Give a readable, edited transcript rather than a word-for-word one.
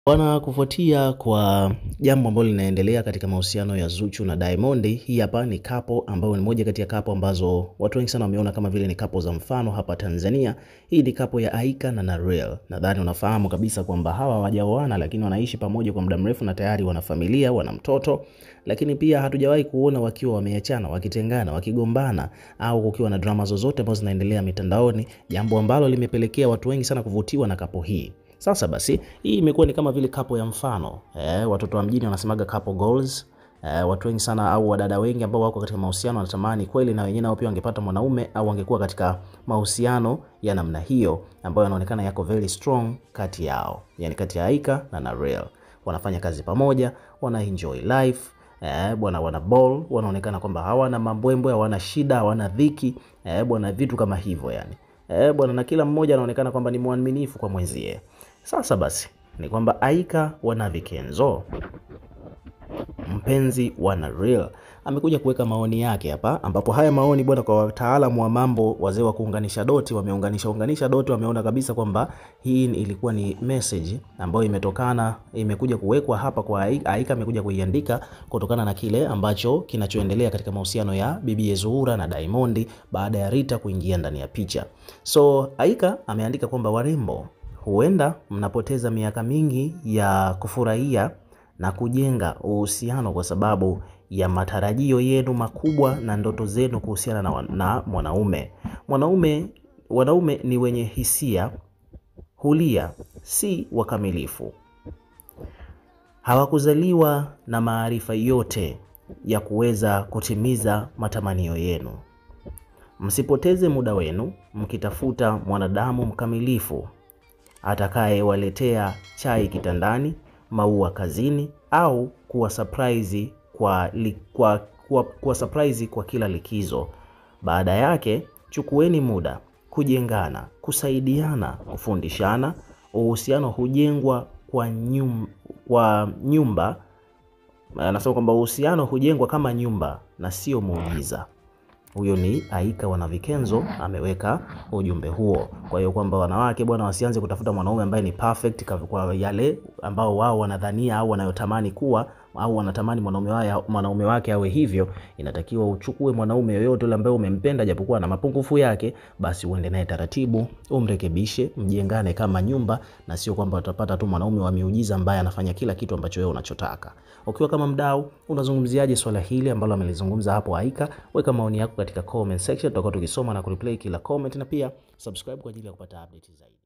Bwana, kufuatia kwa jambo ambalo linaendelea katika mahusiano ya Zuchu na Diamond, hii hapa ni couple ambayo ni moja kati ya couple ambazo watu wengi sana wameona kama vile ni couple za mfano hapa Tanzania. Hii ni couple ya Aika na Nareel. Nadhani unafahamu kabisa kwamba hawa hawajaoana lakini wanaishi pamoja kwa muda mrefu na tayari wana familia, wana mtoto. Lakini pia hatujawahi kuona wakiwa wameachana, wakitengana, wakigombana au kukiwa na drama zozote ambazo zinaendelea mitandaoni, jambo ambalo limepelekea watu wengi sana kuvutiwa na couple hii. Sasa basi, hii imekuwa ni kama vile couple ya mfano. Watoto wa mjini wanasemaga couple goals. Watu wengi sana au wadada wengi ambao wako katika mahusiano wanatamani kweli na wenyewe nao pia wangepata mwanaume au wangekuwa katika mahusiano ya namna hiyo ambayo yanaonekana yako very strong kati yao. Yaani kati ya Aika na Nareel. Wanafanya kazi pamoja, wana enjoy life. Bwana wana ball, wanaonekana kwamba hawana mambwembwe, hawana shida, hawana dhiki. Bwana vitu kama hivyo yani. Bwana na kila mmoja anaonekana kwamba ni mwaminifu kwa mwenzie. Sasa basi ni kwamba Aika Wanavi Kenzo, mpenzi wa Nareel, amekuja kuweka maoni yake hapa, ambapo haya maoni bwana, kwa wataalamu wa mambo, wazee wa kuunganisha doti, wameunganisha doti, wameona kabisa kwamba hii ilikuwa ni message ambayo imekuja kuwekwa hapa kwa Aika. Amekuja kuiandika kutokana na kile ambacho kinachoendelea katika mahusiano ya Bibi Zuhura na Diamond baada ya Rita kuingia ndani ya picha. So Aika ameandika kwamba warembo, huenda mnapoteza miaka mingi ya kufurahia na kujenga uhusiano kwa sababu ya matarajio yenu makubwa na ndoto zenu kuhusiana na mwanaume. Wanaume ni wenye hisia, hulia, si wakamilifu. Hawakuzaliwa na maarifa yote ya kuweza kutimiza matamanio yenu. Msipoteze muda wenu mkitafuta mwanadamu mkamilifu atakayewaletea chai kitandani, maua kazini au kuwa surprise kwa kila likizo. Baada yake chukueni muda kujengana, kusaidiana, kufundishana. Uhusiano hujengwa kwa nyumba. Anasema kwamba uhusiano hujengwa kama nyumba na sio muujiza. Huyo ni Aika Wanavi Kenzo ameweka ujumbe huo. Kwa hiyo kwamba wanawake bwana, wasianze kutafuta mwanaume ambaye ni perfect kwa yale ambao wao wanadhania au wanayotamani kuwa, au wanatamani mwanaume wake awe hivyo. Inatakiwa uchukue mwanaume yoyote yule ambaye umempenda japokuwa na mapungufu yake, basi uende naye taratibu, umrekebishe, mjengane kama nyumba, na sio kwamba utapata tu mwanaume wa miujiza ambaye anafanya kila kitu ambacho wewe unachotaka. Ukiwa kama mdau, unazungumziaje swala hili ambalo amelizungumza hapo Aika? Weka maoni yako katika comment section, tutakuwa tukisoma na kureplay kila comment, na pia subscribe kwa ajili ya kupata update zaidi.